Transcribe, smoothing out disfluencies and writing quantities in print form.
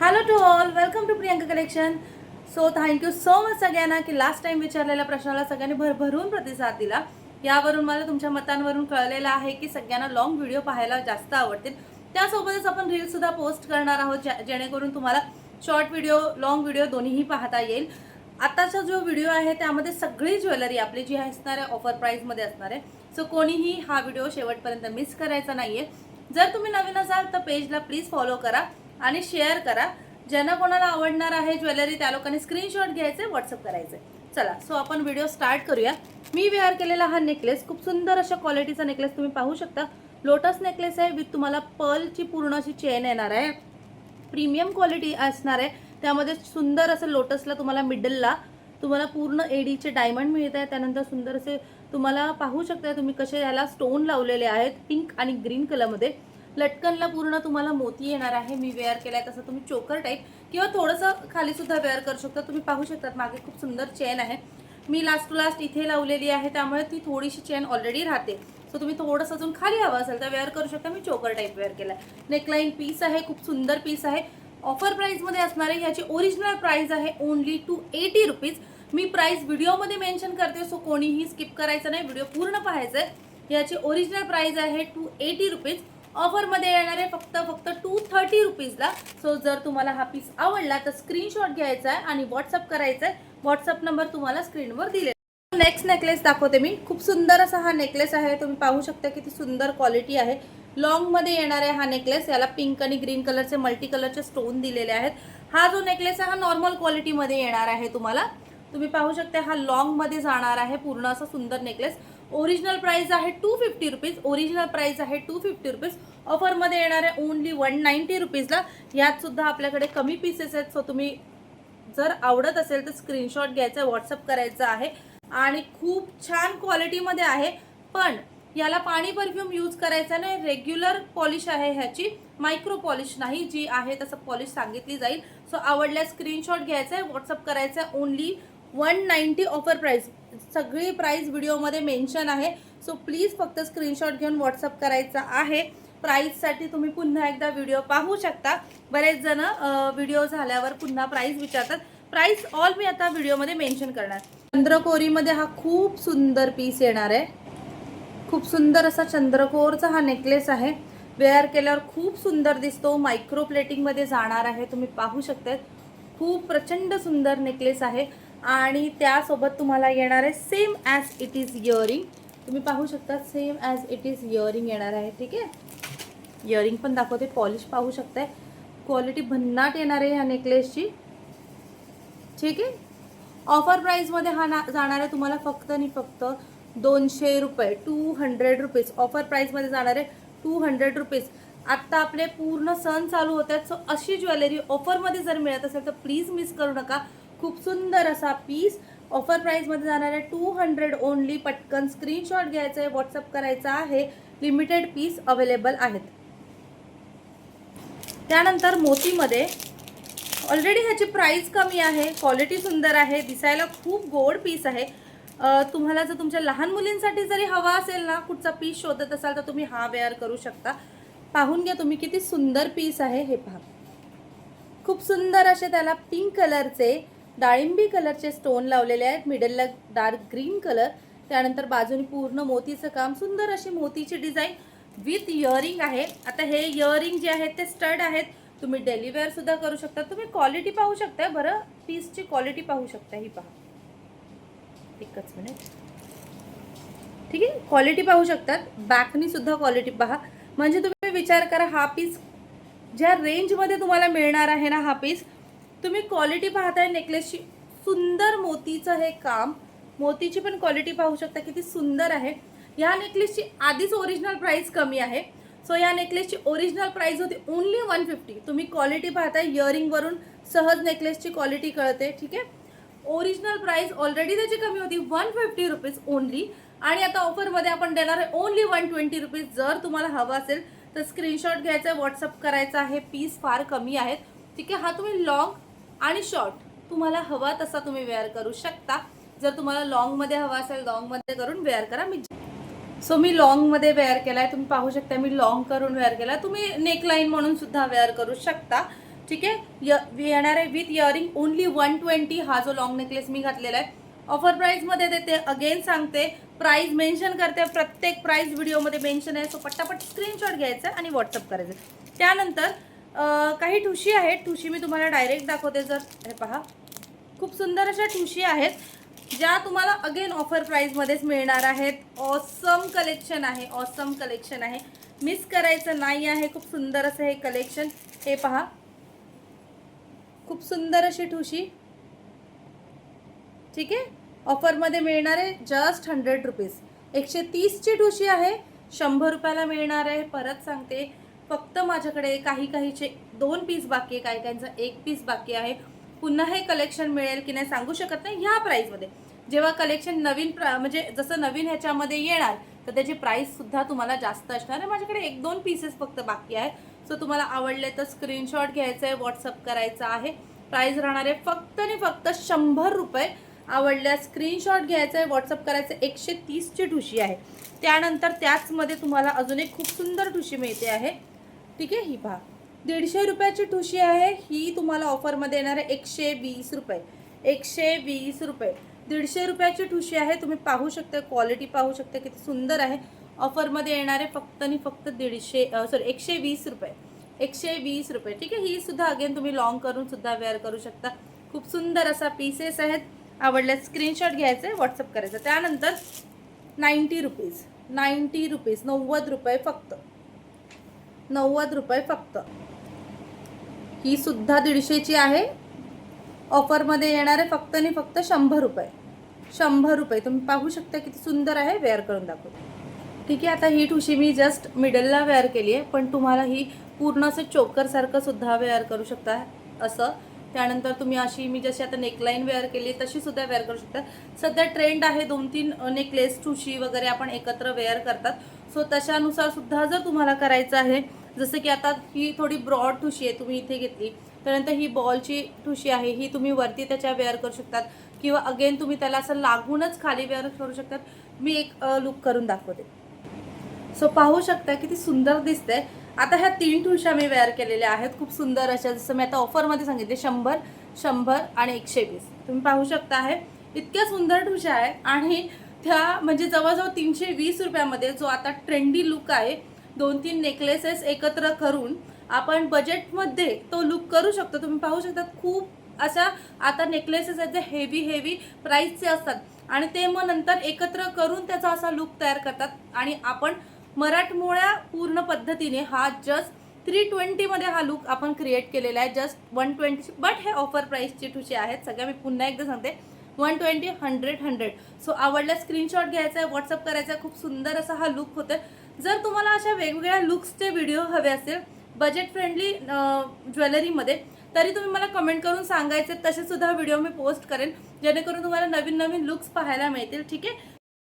Hello to all, welcome to Priyanka collection. So thank you so much सगळ्यांना की last time विचारलेल्या प्रश्नाला सगळ्यांनी भरभरून प्रतिसाद दिला. यावरून मला तुमच्या मतांवरून कळलेलं आहे की सगळ्यांना लॉंग व्हिडिओ पाहायला जास्त आवडतील. त्यासोबतच आपण रील्ससुद्धा पोस्ट करणार आहोत जेणेकरून तुम्हाला शॉर्ट व्हिडिओ लॉंग व्हिडिओ दोन्हीही पाहता येईल. आताचा जो व्हिडिओ आहे त्यामध्ये सगळी ज्वेलरी आपली जी असणार आहे ऑफर प्राईसमध्ये असणार आहे. सो कोणीही हा व्हिडिओ शेवटपर्यंत मिस करायचा नाही आहे. जर तुम्ही नवीन असाल तर पेजला प्लीज फॉलो करा आणि शेअर करा. ज्यांना कोणाला आवडणार आहे ज्वेलरी त्या लोकांनी स्क्रीनशॉट घ्यायचे, व्हॉट्सअप करायचे. चला सो आपण व्हिडिओ स्टार्ट करूया. मी वेअर केलेला हा नेकलेस खूप सुंदर अशा क्वालिटीचा नेकलेस तुम्ही पाहू शकता. लोटस नेकलेस आहे विथ तुम्हाला पर्लची पूर्ण अशी चेन येणार आहे. प्रीमियम क्वालिटी असणार आहे. त्यामध्ये सुंदर असं लोटसला तुम्हाला मिडलला तुम्हाला पूर्ण एडीचे डायमंड मिळत आहे. त्यानंतर सुंदर असे तुम्हाला पाहू शकता तुम्ही कसे याला स्टोन लावलेले आहेत पिंक आणि ग्रीन कलरमध्ये. लटकनला पूर्ण तुम्हाला मोती येणार आहे. मी वेअर केलाय तसं तुम्ही चोकर टाईप किंवा थोडंसं खाली सुद्धा वेअर करू शकता. तुम्ही पाहू शकतात मागे खूप सुंदर चेन आहे. मी लास्ट टू लास्ट इथे लावलेली आहे त्यामुळे ती थोडीशी चेन ऑलरेडी राहते. सो तुम्ही थोडंसं अजून खाली हवं असेल तर वेअर करू शकता. मी चोकर टाईप वेअर केलाय. नेकलाईन पीस आहे, खूप सुंदर पीस आहे. ऑफर प्राईसमध्ये असणार आहे. याची ओरिजिनल प्राईस आहे ओनली 280 रुपीज. मी प्राईस व्हिडिओमध्ये मेन्शन करते सो कोणीही स्किप करायचं नाही, व्हिडिओ पूर्ण पाहायचं आहे. याची ओरिजिनल प्राईस आहे 280 रुपीज. ऑफरमध्ये येणार आहे फक्त 230 रुपीजला. सो जर तुम्हाला हा पीस आवडला तर स्क्रीनशॉट घ्यायचा आहे आणि व्हॉट्सअप करायचा आहे. व्हॉट्सअप नंबर तुम्हाला स्क्रीनवर दिले. नेक्स्ट नेकलेस दाखवते मी. खूप सुंदर असा हा नेकलेस आहे. तुम्ही पाहू शकता किती सुंदर क्वालिटी आहे. लॉंगमध्ये येणार आहे हा नेकलेस. याला पिंक आणि ग्रीन कलरचे मल्टी कलरचे स्टोन दिलेले आहेत. हा जो नेकलेस आहे हा नॉर्मल क्वालिटीमध्ये येणार आहे तुम्हाला. तुम्ही पाहू शकता हा लॉंगमध्ये जाणार आहे पूर्ण असा सुंदर नेकलेस. ओरिजिनल प्राइस आहे 250 रुपीज. ओरिजिनल प्राइस आहे 250 रुपीज. ऑफरमध्ये येणार आहे ओनली 190 रुपीजला. यात सुद्धा आपल्याकडे कमी पीसेस आहेत. सो तुम्ही जर आवडत असेल तर स्क्रीनशॉट घ्यायचा, व्हॉट्सअप करायचा आहे. आणि खूप छान क्वालिटीमध्ये आहे. पण याला पाणी परफ्यूम यूज करायचा नाही. रेग्युलर पॉलिश आहे ह्याची, मायक्रो पॉलिश नाही. जी आहे तसं पॉलिश सांगितली जाईल. सो आवडल्यास स्क्रीनशॉट घ्यायचा आहे, व्हॉट्सअप करायचा आहे. Only 190 offer price. सगळी प्राइस व्हिडिओमध्ये मेन्शन आहे. सो प्लीज फक्त स्क्रीनशॉट घेऊन व्हॉट्सअप करायचा आहे. प्राईससाठी तुम्ही पुन्हा एकदा व्हिडिओ पाहू शकता. बरेच जण व्हिडिओ झाल्यावर पुन्हा प्राईस विचारतात. प्राईस ऑल मी आता व्हिडिओमध्ये मेन्शन करणार. चंद्रकोरीमध्ये हा खूप सुंदर पीस येणार आहे. खूप सुंदर असा चंद्रकोरचा हा नेकलेस आहे. वेअर केल्यावर खूप सुंदर दिसतो. मायक्रो प्लेटिंगमध्ये जाणार आहे. तुम्ही पाहू शकता खूप प्रचंड सुंदर नेकलेस आहे. आणि त्यासोबत तुम्हाला येणार आहे same as it is earring. तुम्ही पाहू शकता same as it is earring येणार आहे. ठीक आहे, इयरिंग पण दाखवते. पॉलिश पाहू शकताय. क्वालिटी भन्नाट येणार आहे ह्या नेकलेसची. ठीक आहे. ऑफर प्राईसमध्ये हा जाणार आहे तुम्हाला फक्त आणि फक्त 200 रुपये. 200 रुपीज ऑफर प्राईसमध्ये जाणार आहे. 200 रुपीज. आत्ता आपले पूर्ण सण चालू होत आहेत. सो अशी ज्वेलरी ऑफरमध्ये जर मिळत असेल तर प्लीज मिस करू नका. खूप सुंदर असा पीस ऑफर प्राईसमध्ये जाणार आहे 200 ओनली. पटकन स्क्रीनशॉट घ्यायचा आहे, व्हॉट्सअप करायचा आहे. लिमिटेड पीस अवेलेबल आहेत. त्यानंतर मोतीमध्ये ऑलरेडी ह्याची प्राईस कमी आहे. क्वालिटी सुंदर आहे. दिसायला खूप गोड पीस आहे. तुम्हाला जर तुमच्या लहान मुलींसाठी जरी हवा असेल ना, कुठचा पीस शोधत असाल तर तुम्ही हा वेअर करू शकता. पाहून घ्या तुम्ही किती सुंदर पीस आहे. हे पहा, खूप सुंदर असे त्याला पिंक कलरचे डाळिंबी कलरचे स्टोन लावलेले आहेत. मिडलला डार्क ग्रीन कलर. त्यानंतर बाजूने पूर्ण मोतीचं काम. सुंदर अशी मोतीची डिझाईन विथ इयरिंग आहे. आता हे इयरिंग जे आहेत ते स्टड आहेत. तुम्ही डेली वेअर सुद्धा करू शकता. तुम्ही क्वालिटी पाहू शकता. बरं, पीसची क्वालिटी पाहू शकता. ही पहा, एकच मिनिट. ठीक आहे, क्वालिटी पाहू शकतात. बॅकनी सुद्धा क्वालिटी पहा. म्हणजे तुम्ही विचार करा हा पीस ज्या रेंजमध्ये तुम्हाला मिळणार आहे ना, हा पीस तुम्ही क्वालिटी पाहताय नेकलेसची. सुंदर मोतीचं हे काम, मोतीची पण क्वालिटी पाहू शकता किती सुंदर आहे. या नेकलेसची आधीच ओरिजिनल प्राइस कमी आहे. सो या नेकलेसची ओरिजिनल प्राइस होती ओनली 150. तुम्ही क्वालिटी पाहताय, इयरिंगवरून सहज नेकलेसची क्वालिटी कळते. ठीक आहे, ओरिजिनल प्राइस ऑलरेडी त्याची कमी होती 150 रुपीज ओनली. आणि आता ऑफरमध्ये आपण देणार आहे ओनली 120 रुपीज. जर तुम्हाला हवं असेल तर स्क्रीनशॉट घ्यायचा आहे, व्हॉट्सअप करायचा आहे. पीस फार कमी आहेत. ठीक आहे, हा तुम्ही लॉंग आणि शॉर्ट तुम्हाला हवा तसा तुम्ही वेअर करू शकता. जर तुम्हाला लॉंगमध्ये हवा असेल लॉंगमध्ये करून वेअर करा. मी लॉंगमध्ये वेअर केला आहे. तुम्ही पाहू शकता मी लॉंग करून वेअर केला. तुम्ही नेकलाईन म्हणून सुद्धा वेअर करू शकता. ठीक आहे. येणार आहे विथ इयरिंग ओनली 120. हा जो लॉंग नेकलेस मी घातलेला आहे ऑफर प्राईसमध्ये देते. अगेन सांगते, प्राईस मेन्शन करते, प्रत्येक प्राईस व्हिडिओमध्ये मेन्शन आहे. सो पट्टापट स्क्रीनशॉट घ्यायचा आणि व्हॉट्सअप करायचं. त्यानंतर काही ठुशी आहेत. ठुशी मी तुम्हाला डायरेक्ट दाखवते. जर हे पहा, खूप सुंदर अशा ठुशी आहेत ज्या तुम्हाला अगेन ऑफर प्राईसमध्येच मिळणार आहेत. ऑसम कलेक्शन आहे, ऑसम कलेक्शन आहे, मिस करायचं नाही आहे. खूप सुंदर असं हे कलेक्शन. हे पहा, खूप सुंदर अशी ठुशी. ठीक आहे, ऑफरमध्ये मिळणार आहे जस्ट 100 रुपीज. 130ची ठुशी आहे, 100 रुपयाला मिळणार आहे. परत सांगते, फक्त माझ्याकडे काही काहीचे 2 पीस बाकी आहे, काही काहींचा 1 पीस बाकी आहे. पुन्हा हे कलेक्शन मिळेल की नाही सांगू शकत नाही ह्या प्राईसमध्ये. जेव्हा कलेक्शन नवीन म्हणजे जसं नवीन ह्याच्यामध्ये येणार तर त्याची प्राईससुद्धा तुम्हाला जास्त असणार आहे. माझ्याकडे 1-2 पीसेस फक्त बाकी आहे. सो तुम्हाला आवडले तर स्क्रीनशॉट घ्यायचा आहे, व्हॉट्सअप करायचा आहे. प्राईस राहणार आहे फक्त आणि फक्त 100 रुपये. आवडल्यास स्क्रीनशॉट घ्यायचा आहे, व्हॉट्सअप करायचं. 130ची ठुशी आहे. त्यानंतर त्याचमध्ये तुम्हाला अजून एक खूप सुंदर ठुशी मिळते आहे. ठीक आहे, ही पहा, 150 रुपयाची ठुशी आहे. ही तुम्हाला ऑफरमध्ये येणार आहे 120 रुपये. 120 रुपये 150 रुपयाची ठुशी आहे. तुम्ही पाहू शकता, क्वालिटी पाहू शकता किती सुंदर आहे. ऑफरमध्ये येणार आहे फक्त आणि फक्त 120 रुपये. 120 रुपये. ठीक आहे, ही सुद्धा अगेन तुम्ही लॉंग करून सुद्धा वेअर करू शकता. खूप सुंदर असा पीसेस आहेत. आवडल्यास स्क्रीनशॉट घ्यायचे, व्हॉट्सअप करायचं. त्यानंतर 90 रुपीज 90 रुपीज 90 रुपये फक्त. 90 रुपये फक्त. ही सुद्धा 150ची आहे. ऑफरमध्ये येणार आहे फक्त आणि फक्त 100 रुपये. 100 रुपये. तुम्ही पाहू शकता किती सुंदर आहे. वेअर करून दाखवते. ठीक आहे, आता ही ठुशी मी जस्ट मिडलला वेअर केली आहे, पण तुम्हाला ही पूर्ण असं चोकरसारखं सुद्धा वेअर करू शकता असं. त्यानंतर तुम्ही अशी, मी जशी आता नेकलाईन वेअर केली आहे तशी सुद्धा वेअर करू शकता. सध्या ट्रेंड आहे 2-3 नेकलेस ठुशी वगैरे आपण एकत्र वेअर करतात. सो तशानुसार सुद्धा जर तुम्हाला करायचं आहे, जसं की आता ही थोडी ब्रॉड ठुशी आहे, तुम्ही इथे घेतली. त्यानंतर ही बॉलची ठुशी आहे, ही तुम्ही वरती त्याच्या वेअर करू शकतात किंवा अगेन तुम्ही त्याला असं लागूनच खाली वेअर करू शकतात. मी एक लुक करून दाखवते. सो पाहू शकता किती सुंदर दिसतंय. आता ह्या 3 ठुशा मी वेअर केलेल्या आहेत, खूप सुंदर अशा. जसं मी आता ऑफरमध्ये सांगितले 100, 100 आणि 120. तुम्ही पाहू शकता आहे, इतक्या सुंदर ठुशा आहे. आणि त्या म्हणजे जवळजवळ 320 रुपयामध्ये जो आता ट्रेंडी लुक आहे, 2-3 नेकलेसेस एकत्र करून आपण बजेटमध्ये तो लुक करू शकतो. तुम्ही पाहू शकता, खूप अशा आता नेकलेसेस आहेत जे हेवी प्राईसचे असतात आणि ते मग नंतर एकत्र करून त्याचा असा लुक तयार करतात. आणि आपण मराठमोळ्या पूर्ण पद्धतीने हा जस्ट 320 मध्ये हा लुक आपण क्रिएट केलेला आहे. जस्ट 120. बट हे ऑफर प्राईसची ठुशी आहेत सगळ्या. मी पुन्हा एकदा सांगते, 120, 100. सो आवडल्या स्क्रीनशॉट घ्यायचा आहे, व्हॉट्सअप करायचा आहे. खूप सुंदर असा हा लुक होतो. जर तुम्हाला अशा वेगवेगळ्या लुक्सचे व्हिडिओ हवे असेल बजेट फ्रेंडली ज्वेलरीमध्ये, तरी तुम्ही मला कमेंट करून सांगायचे. तसे सुद्धा व्हिडिओ मी पोस्ट करेन जेणेकरून तुम्हाला नवीन लुक्स पाहायला मिळतील. ठीक आहे,